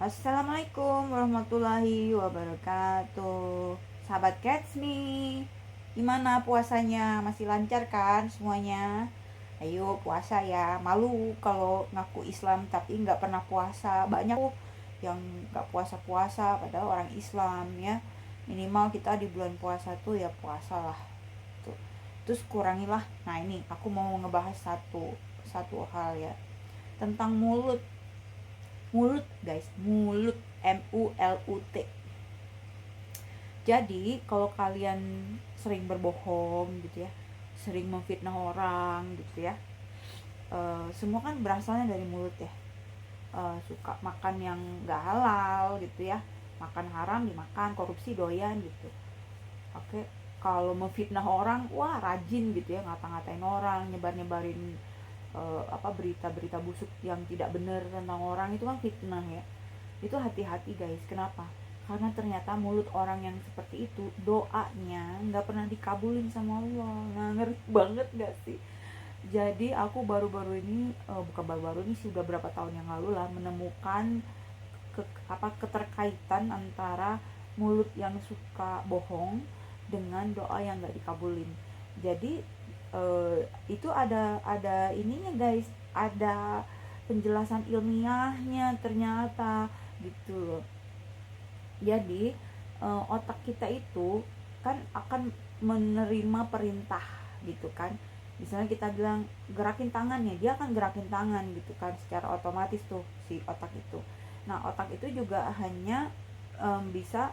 Assalamualaikum warahmatullahi wabarakatuh. Sahabat Catch Me, gimana puasanya? Masih lancar kan semuanya? Ayo puasa ya. Malu kalau ngaku Islam tapi nggak pernah puasa. Banyak yang nggak puasa-puasa padahal orang Islam ya. Minimal kita di bulan puasa tuh ya puasa lah. Tuh. Terus kurangilah. Nah ini aku mau ngebahas satu hal ya tentang mulut. Mulut guys, mulut, MULUT. Jadi kalau kalian sering berbohong gitu ya, sering memfitnah orang gitu ya, semua kan berasalnya dari mulut ya. Suka makan yang gak halal gitu ya, makan haram dimakan, korupsi doyan gitu. Oke, kalau memfitnah orang, wah rajin gitu ya, ngata-ngatain orang, nyebar-nyebarin berita-berita busuk yang tidak benar tentang orang, itu kan fitnah ya. Itu hati-hati guys. Kenapa? Karena ternyata mulut orang yang seperti itu, doanya nggak pernah dikabulin sama Allah. Nah, ngeri banget gak sih? Jadi aku baru-baru ini, bukan baru-baru ini sih, udah berapa tahun yang lalu lah, menemukan keterkaitan antara mulut yang suka bohong dengan doa yang nggak dikabulin. Jadi itu ada ininya guys, ada penjelasan ilmiahnya ternyata gitu loh. Jadi otak kita itu kan akan menerima perintah gitu kan. Misalnya kita bilang gerakin tangannya, dia akan gerakin tangan gitu kan, secara otomatis tuh si otak itu. Nah otak itu juga hanya bisa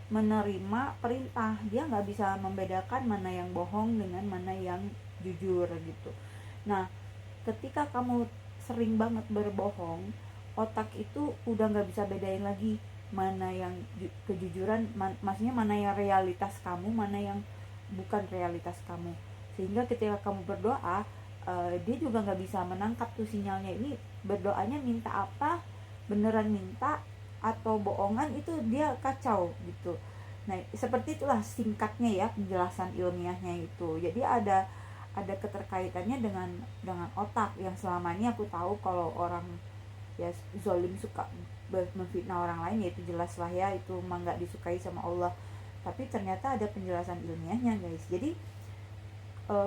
menerima perintah, dia nggak bisa membedakan mana yang bohong dengan mana yang jujur gitu. Nah ketika kamu sering banget berbohong, otak itu udah nggak bisa bedain lagi mana yang kejujuran, maksudnya mana yang realitas kamu, mana yang bukan realitas kamu. Sehingga ketika kamu berdoa, dia juga nggak bisa menangkap tuh sinyalnya, ini berdoanya minta apa, beneran minta atau bohongan, itu dia kacau gitu. Nah seperti itulah singkatnya ya penjelasan ilmiahnya itu. Jadi ada keterkaitannya dengan otak, yang selama ini aku tahu kalau orang ya zolim suka memfitnah orang lain, ya itu jelas lah ya, itu mah nggak disukai sama Allah. Tapi ternyata ada penjelasan ilmiahnya guys. Jadi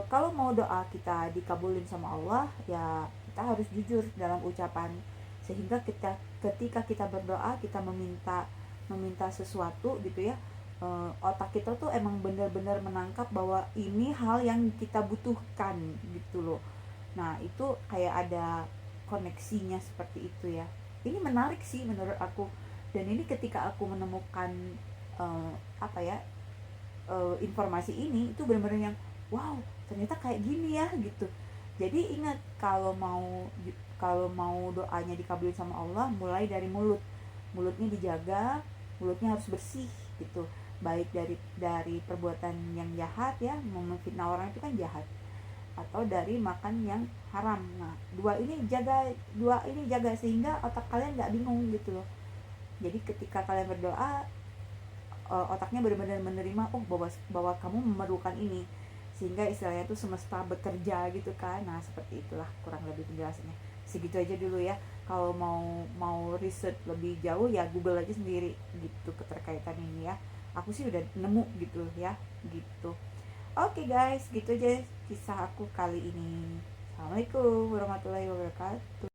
kalau mau doa kita dikabulin sama Allah, ya kita harus jujur dalam ucapan. Sehingga ketika kita berdoa, kita meminta sesuatu gitu ya, otak kita tuh emang benar-benar menangkap bahwa ini hal yang kita butuhkan gitu loh. Nah itu kayak ada koneksinya seperti itu ya. Ini menarik sih menurut aku. Dan ini ketika aku menemukan uh, apa ya informasi ini, itu benar-benar yang wow, ternyata kayak gini ya gitu. Jadi ingat, kalau mau doanya dikabulin sama Allah, mulai dari mulutnya dijaga, mulutnya harus bersih gitu, baik dari perbuatan yang jahat ya, memfitnah orang itu kan jahat, atau dari makan yang haram. Nah dua ini jaga sehingga otak kalian nggak bingung gitu loh. Jadi ketika kalian berdoa, otaknya benar-benar menerima, oh bahwa kamu memerlukan ini, sehingga istilahnya itu semesta bekerja gitu kan. Nah seperti itulah kurang lebih penjelasannya. Segitu aja dulu ya. Kalau mau riset lebih jauh ya Google aja sendiri gitu keterkaitan ini ya. Aku sih udah nemu gitu ya gitu. Oke guys, gitu aja kisah aku kali ini. Assalamualaikum warahmatullahi wabarakatuh.